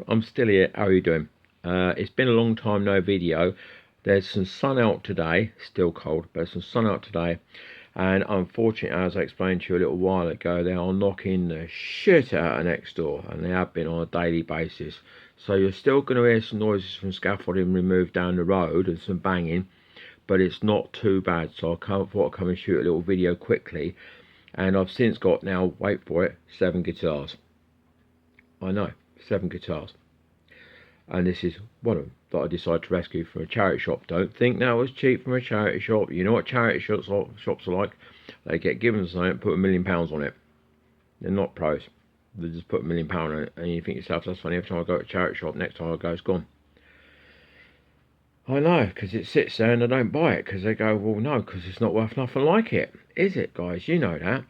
I'm still here. How are you doing? It's been a long time, no video. There's some sun out today, still cold, but there's some sun out today. And unfortunately, as I explained to you a little while ago, they are knocking the shit out of next door, and they have been on a daily basis. So you're still going to hear some noises from scaffolding removed down the road and some banging, but it's not too bad. So I thought I'd come and shoot a little video quickly. And I've since got now, wait for it, 7 guitars. I know, 7 guitars. And this is one of them that I decided to rescue from a charity shop. Don't think that was cheap from a charity shop. You know what charity shops are like? They get given something, put £1 million on it. They're not pros. They just put £1 million on it. And you think to yourself, that's funny, every time I go to a charity shop, next time I go, it's gone. I know, because it sits there and I don't buy it, because they go, well, no, because it's not worth nothing like it. Is it, guys? You know that.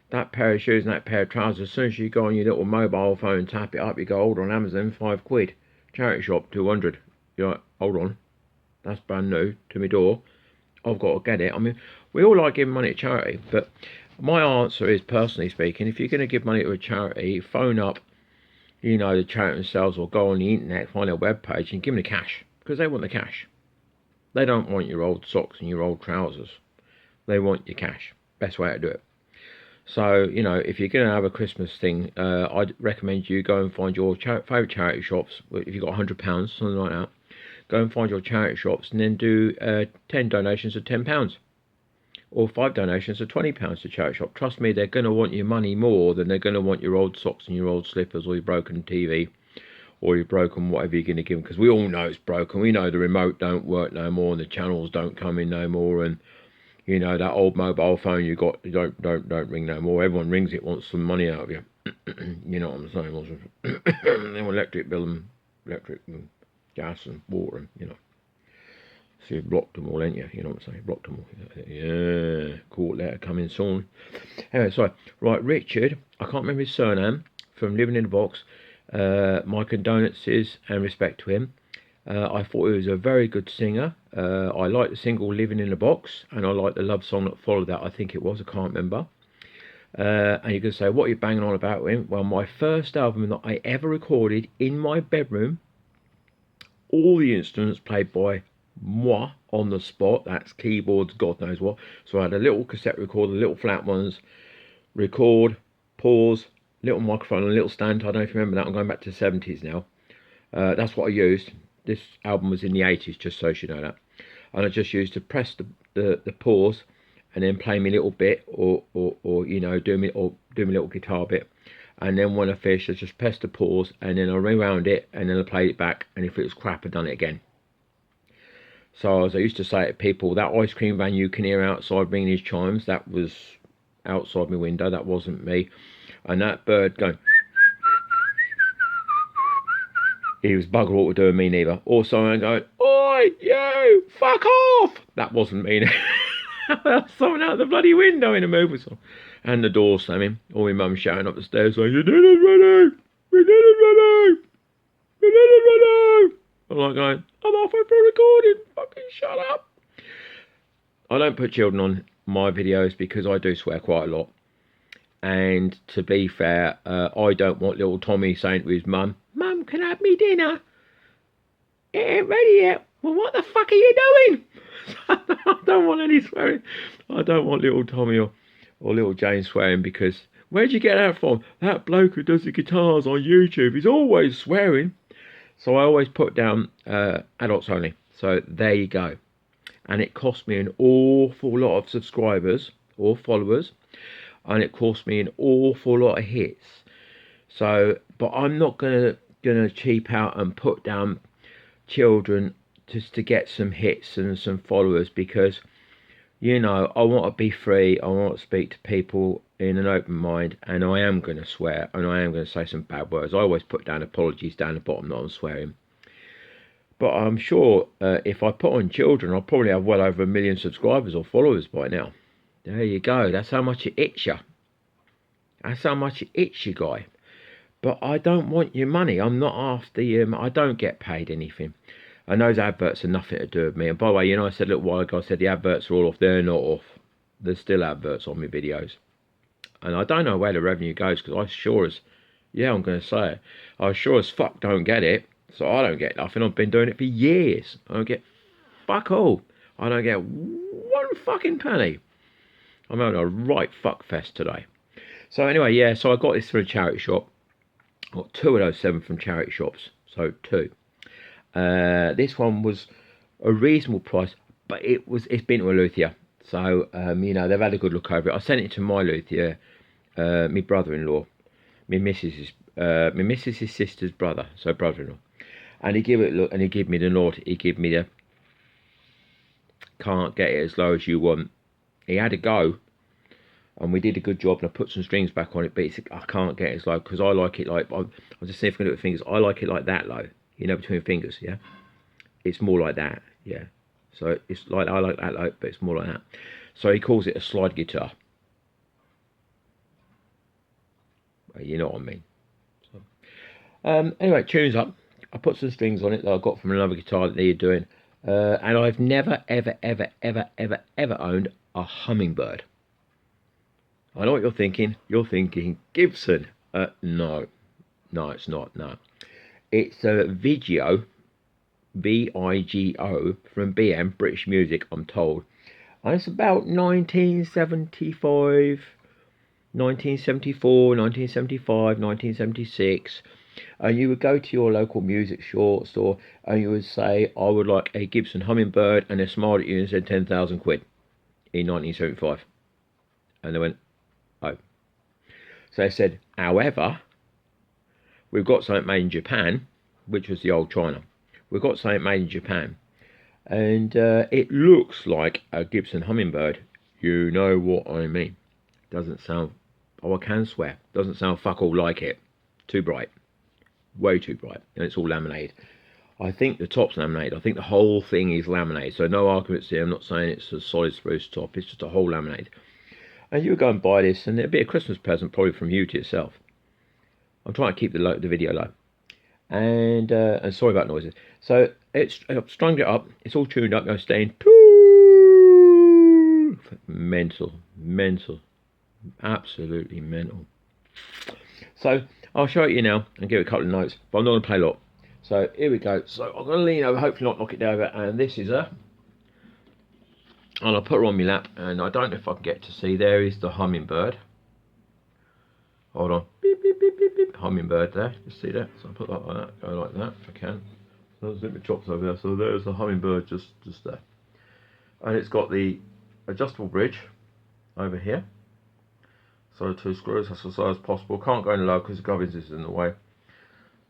That pair of shoes and that pair of trousers, as soon as you go on your little mobile phone, tap it up, you go, order on Amazon, £5. Charity shop, 200. You're like, hold on, that's brand new to my door. I've got to get it. I mean, we all like giving money to charity, but my answer is, personally speaking, if you're going to give money to a charity, phone up, you know, the charity themselves, or go on the internet, find their webpage and give them the cash, because they want the cash. They don't want your old socks and your old trousers. They want your cash. Best way to do it. So, you know, if you're going to have a Christmas thing, I'd recommend you go and find your favourite charity shops. If you've got £100, something like that, go and find your charity shops and then do 10 donations of £10. Or 5 donations of £20 to charity shop. Trust me, they're going to want your money more than they're going to want your old socks and your old slippers or your broken TV. Or your broken whatever you're going to give them. Because we all know it's broken. We know the remote don't work no more and the channels don't come in no more. And you know, that old mobile phone you got, don't ring no more. Everyone rings it, wants some money out of you. You know what I'm saying? They want electric bill and electric and gas and water, and you know. So you blocked them all, ain't you? You know what I'm saying? Blocked them all. Yeah, court letter coming soon. Anyway, sorry. Right, Richard, I can't remember his surname, from Living in the Box. My condolences and respect to him. I thought he was a very good singer. I like the single Living in a Box, and I like the love song that followed that. I think it was, I can't remember. And you can say, what are you banging on about him? Well, my first album that I ever recorded in my bedroom, all the instruments played by moi on the spot. That's keyboards, God knows what. So I had a little cassette recorder, little flat ones, record, pause, little microphone, and a little stand. I don't know if you remember that. I'm going back to the 70s now. That's what I used. This album was in the 80s, just so you know that. And I just used to press the pause and then play me little bit, or you know, do me little guitar bit. And then when I finished, I just pressed the pause and then I rewound it and then I played it back. And if it was crap, I'd done it again. So as I used to say to people, that ice cream van you can hear outside ringing his chimes, that was outside my window. That wasn't me. And that bird going, he was bugger all to do with me neither. Or someone going, oi, you, fuck off! That wasn't me. Someone out the bloody window in a movie song. And the door slamming. Or my mum shouting up the stairs saying, you did it, ready! We did it, ready! We did it, ready! I'm like going, I'm halfway through recording. Fucking shut up. I don't put children on my videos because I do swear quite a lot. And to be fair, I don't want little Tommy saying to his mum, Mum, can I have me dinner? It ain't ready yet. Well, what the fuck are you doing? I don't want any swearing. I don't want little Tommy or little Jane swearing, because where'd you get that from? That bloke who does the guitars on YouTube, he's always swearing. So I always put down adults only. So there you go. And it cost me an awful lot of subscribers or followers. And it cost me an awful lot of hits. So, but I'm not gonna cheap out and put down children just to get some hits and some followers, because, you know, I want to be free. I want to speak to people in an open mind, and I am going to swear, and I am going to say some bad words. I always put down apologies down the bottom, not on swearing. But I'm sure if I put on children, I'll probably have well over 1 million subscribers or followers by now. There you go. That's how much it hits you. That's how much it hits you, guy. But I don't want your money. I'm not after you. I don't get paid anything. And those adverts are nothing to do with me. And by the way, you know, I said a little while ago, I said the adverts are all off. They're not off. There's still adverts on my videos. And I don't know where the revenue goes, because I sure as Yeah, I'm going to say it. I sure as fuck don't get it, so I don't get nothing. I've been doing it for years. I don't get fuck all. I don't get one fucking penny. I'm having a right fuck fest today. So anyway, yeah, so I got this from a charity shop. I got 2 of those 7 from charity shops, so 2. This one was a reasonable price, but it's been to a luthier. So, you know, they've had a good look over it. I sent it to my luthier, my brother-in-law, my missus's sister's brother, so brother-in-law. And he gave it a look, and he gave me the nod. He gave me the, can't get it as low as you want. He had a go, and we did a good job, and I put some strings back on it, but he said, I can't get it as low, because I like it like, I'm just sniffing at the fingers, I like it like that low, you know, between fingers, yeah? It's more like that, yeah. So it's like, I like that low, but it's more like that. So he calls it a slide guitar. Well, you know what I mean. So, anyway, tunes up. I put some strings on it that I got from another guitar that they're doing. And I've never, ever, ever, ever, ever, ever owned a hummingbird. I know what you're thinking. You're thinking Gibson. No, it's not. No, it's a VIGO, VIGO from BM, British Music, I'm told. And it's about 1975, 1974, 1975, 1976. And you would go to your local music store and you would say, I would like a Gibson Hummingbird, and they smiled at you and said 10,000 quid in 1975. And they went, oh. So they said, however, we've got something made in Japan, which was the old China. We've got something made in Japan, and it looks like a Gibson Hummingbird. You know what I mean. Doesn't sound, oh, I can swear, doesn't sound fuck all like it. Too bright. Way too bright. And it's all laminated. I think the top's laminated. I think the whole thing is laminated. So no arguments here. I'm not saying it's a solid spruce top. It's just a whole laminated. And you would go and buy this, and it'd be a Christmas present probably from you to yourself. I'm trying to keep the video low. And sorry about noises. So I've strung it up. It's all tuned up. I'm staying mental, absolutely mental. So I'll show it you now and give it a couple of notes, but I'm not going to play a lot. So here we go. So I'm going to lean over, hopefully not knock it over, and this is and I'll put her on my lap, and I don't know if I can get to see. There is the hummingbird. Hold on. Beep, beep, beep, beep, beep. Hummingbird there. You see that? So I'll put that like that, go like that if I can. So there's a bit of chops over there. So there's the hummingbird just there. And it's got the adjustable bridge over here. So 2 screws, that's as low as possible. Can't go any lower because the gubbins is in the way.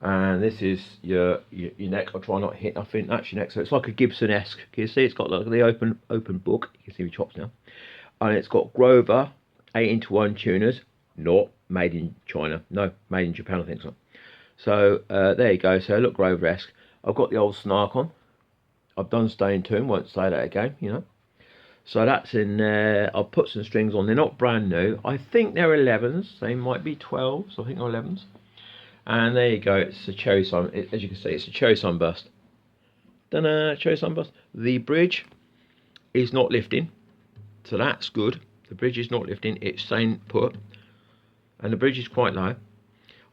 And this is your neck. I'll try not to hit nothing. That's your neck. So it's like a Gibson-esque. Can you see? It's got like the open book. You can see my chops now. And it's got Grover 8-1 tuners. Not made in China. No, made in Japan, I think so. So there you go. So look Grover-esque. I've got the old snark on. I've done stay in tune. Won't say that again, you know. So that's in there. I'll put some strings on. They're not brand new. I think they're 11s. They might be 12s. I think they're 11s. And there you go. It's a cherry sun. As you can see, it's a cherry sunburst. Cherry sunburst. The bridge is not lifting, so that's good. The bridge is not lifting. It's staying put, and the bridge is quite low.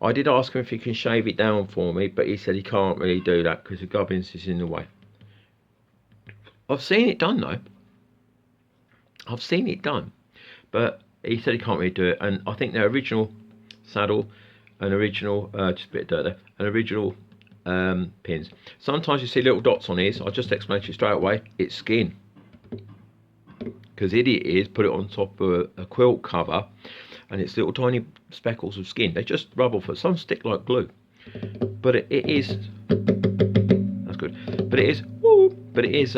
I did ask him if he can shave it down for me, but he said he can't really do that because the gubbins is in the way. I've seen it done though. I've seen it done, but he said he can't really do it. And I think their original saddle, an original, just a bit of dirt there, an original pins. Sometimes you see little dots on these. I'll just explain to you straight away. It's skin. Because idiot is put it on top of a quilt cover, and it's little tiny speckles of skin. They just rub off it. Some stick like glue, but it is. That's good. But it is. Woo, but it is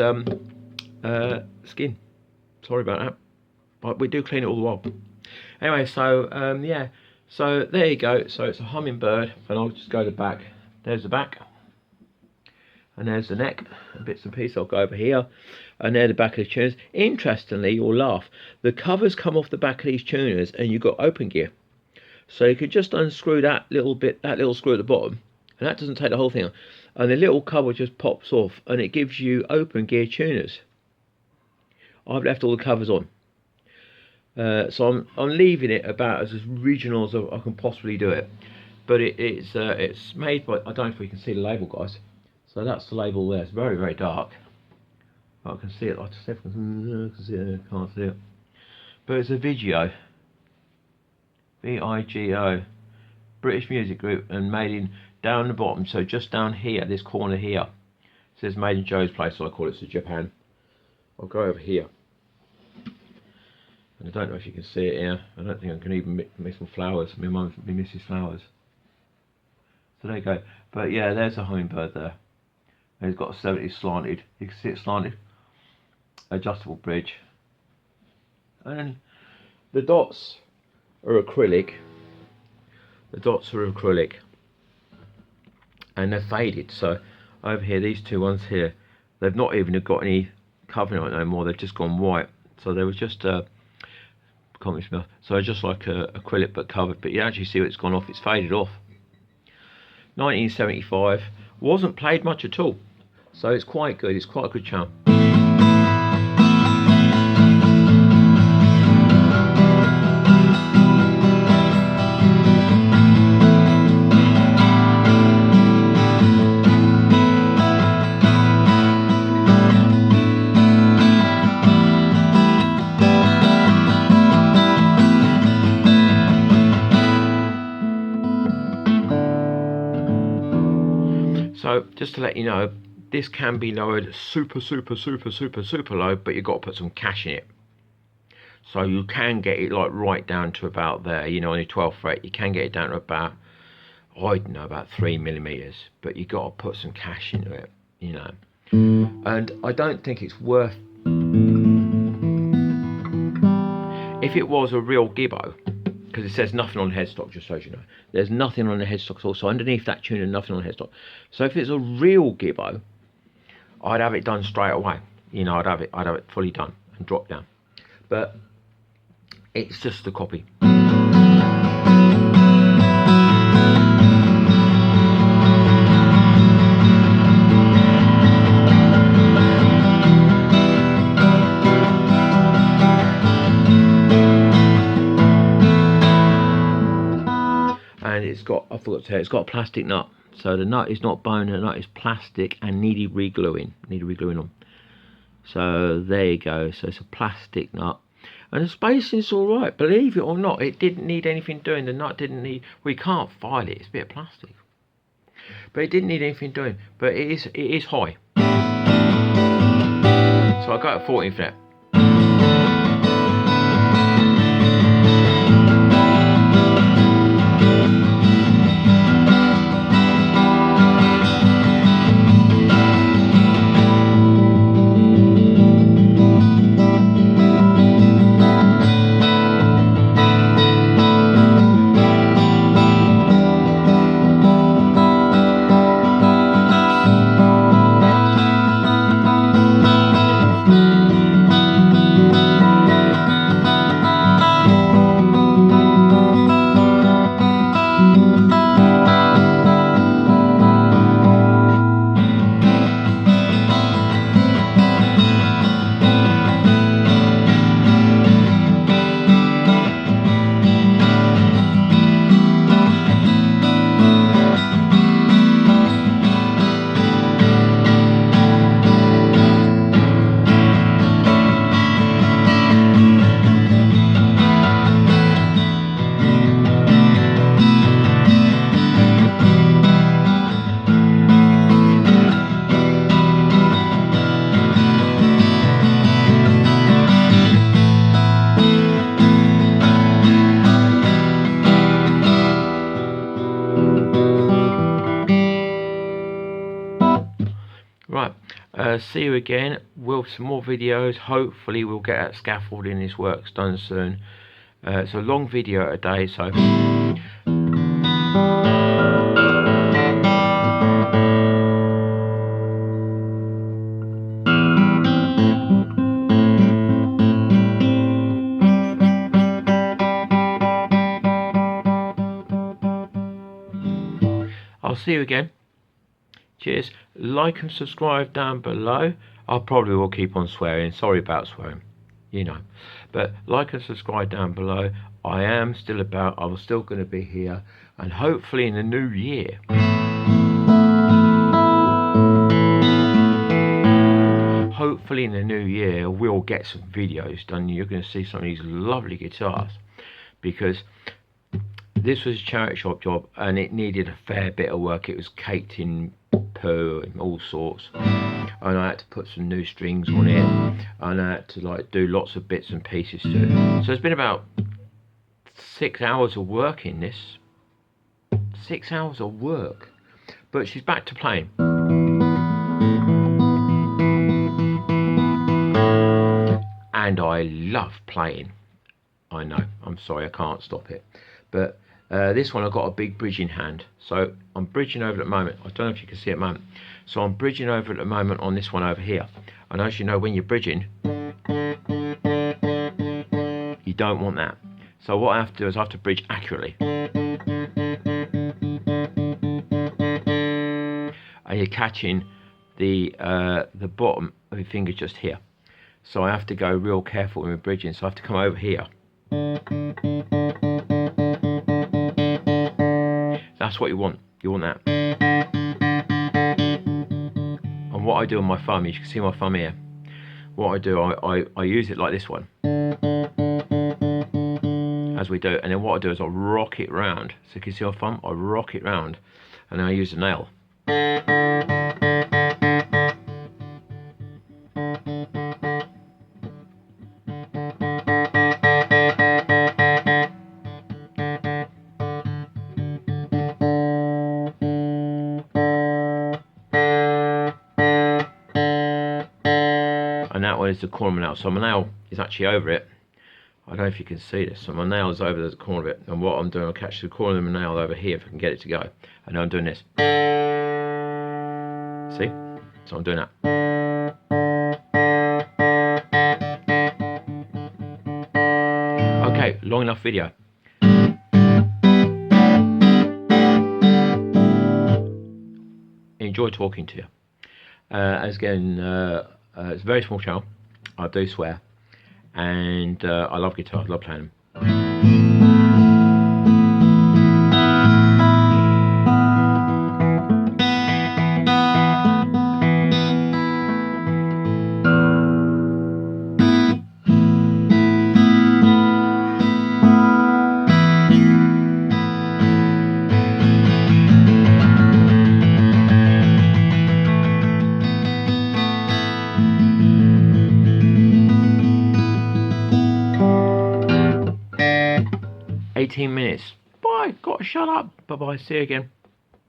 skin. Sorry about that, but we do clean it all the while. Anyway, so yeah, so there you go. So it's a hummingbird, and I'll just go to the back. There's the back, and there's the neck, and bits and pieces. I'll go over here, and there the back of the tuners. Interestingly, you'll laugh, the covers come off the back of these tuners, and you've got open gear, so you could just unscrew that little bit, that little screw at the bottom, and that doesn't take the whole thing on, and the little cover just pops off, and it gives you open gear tuners. I've left all the covers on, so I'm leaving it about as original as I can possibly do it. but it's made by, I don't know if we can see the label, guys. So that's the label there. It's very, very dark. I can see it. I just can see it. I can't see it. But it's a VIGO, VIGO, British music group, and made in down the bottom. So just down here, this corner here, it says made in Joe's place. So I call it to Japan. I'll go over here. And I don't know if you can see it here. I don't think I can even mix some flowers. My mum, my missus flowers. So there you go. But yeah, there's a hummingbird there. And it's got a 70 slanted. You can see it slanted. Adjustable bridge. And the dots are acrylic. The dots are acrylic. And they're faded. So over here, these two ones here, they've not even got any covering on it no more. They've just gone white. So there was just can't smell. So just like acrylic but covered, but you actually see it's gone off. It's faded off. 1975, wasn't played much at all, so it's quite good. It's quite a good charm. So just to let you know, this can be lowered super low, but you've got to put some cash in it. So you can get it like right down to about there, you know, on your 12th fret. You can get it down to about, I don't know, about 3mm, but you've got to put some cash into it, you know. And I don't think it's worth, if it was a real gibbo, because it says nothing on the headstock, just so you know. There's nothing on the headstock at all. So underneath that tuner, nothing on the headstock. So if it's a real gibbo, I'd have it done straight away. You know, I'd have it fully done and dropped down. But it's just a copy. And it's got, I forgot to tell you, it's got a plastic nut. So the nut is not bone, the nut is plastic and needed regluing on. So there you go. So it's a plastic nut. And the spacing's alright, believe it or not, it didn't need anything doing. The nut didn't need, we can't file it, it's a bit of plastic. But it didn't need anything doing. But it is high. So I got a 14th fret. Right, see you again with some more videos. Hopefully we'll get that scaffolding, this works done soon. It's a long video a day, so I'll see you again. Cheers. Like and subscribe down below. I probably will keep on swearing. Sorry about swearing, you know. But like and subscribe down below. I am still about. I'm still going to be here. and hopefully in the new year, we'll get some videos done. You're going to see some of these lovely guitars, because this was a charity shop job and it needed a fair bit of work. It was caked in poo and all sorts, and I had to put some new strings on it, and I had to like do lots of bits and pieces to it. So it's been about 6 hours of work in this. 6 hours of work. But she's back to playing. And I love playing. I know, I'm sorry, I can't stop it. But this one I've got a big bridging hand. So I'm bridging over at the moment. I don't know if you can see it at the moment. So I'm bridging over at the moment on this one over here. And as you know, when you're bridging, you don't want that. So what I have to do is I have to bridge accurately. And you're catching the bottom of your finger just here. So I have to go real careful when we're bridging. So I have to come over here. That's what you want. You want that. And what I do on my thumb, you can see my thumb here. What I do, I use it like this one, as we do. And then what I do is I rock it round. So you can see my thumb, I rock it round. And then I use a nail. And that one is the corner of my nail. So my nail is actually over it. I don't know if you can see this. So my nail is over the corner of it. And what I'm doing, I'll catch the corner of my nail over here if I can get it to go. And I'm doing this. See? So I'm doing that. Okay, long enough video. Enjoy talking to you. As again, it's a very small channel, I do swear, and I love guitars, I love playing them. 18 minutes. Bye, gotta shut up. Bye bye, see you again.